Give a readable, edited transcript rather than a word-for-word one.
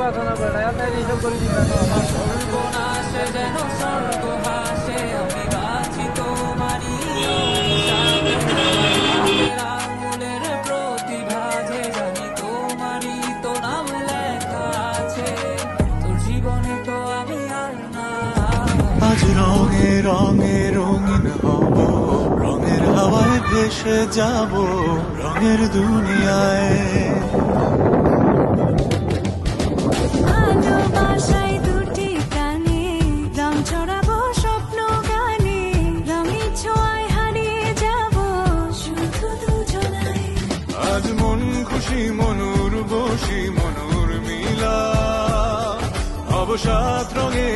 বাঁচানো বেড়া এইসব করে দিবে সর্বনাশে যেন স্বর্গ হাসে আমি বাঁচি তোমারই আঙুলের প্রতিভাজে জানি তোমারই তো নাম লেখা আছে তোর জীবনে তো আমি আর না আজ রঙে রঙে রঙিন হব রঙের হাওয়ায় ভেসে যাব রঙের দুনিয়ায় ভালোবাসায় দুটি প্রাণে রং ছড়াবো স্বপ্ন গানে রঙের ছোঁয়ায় হারিয়ে যাব শুধু দুজনায় আজ মন খুশি মনুর বসি মনুর মিলা অবসাদ রঙে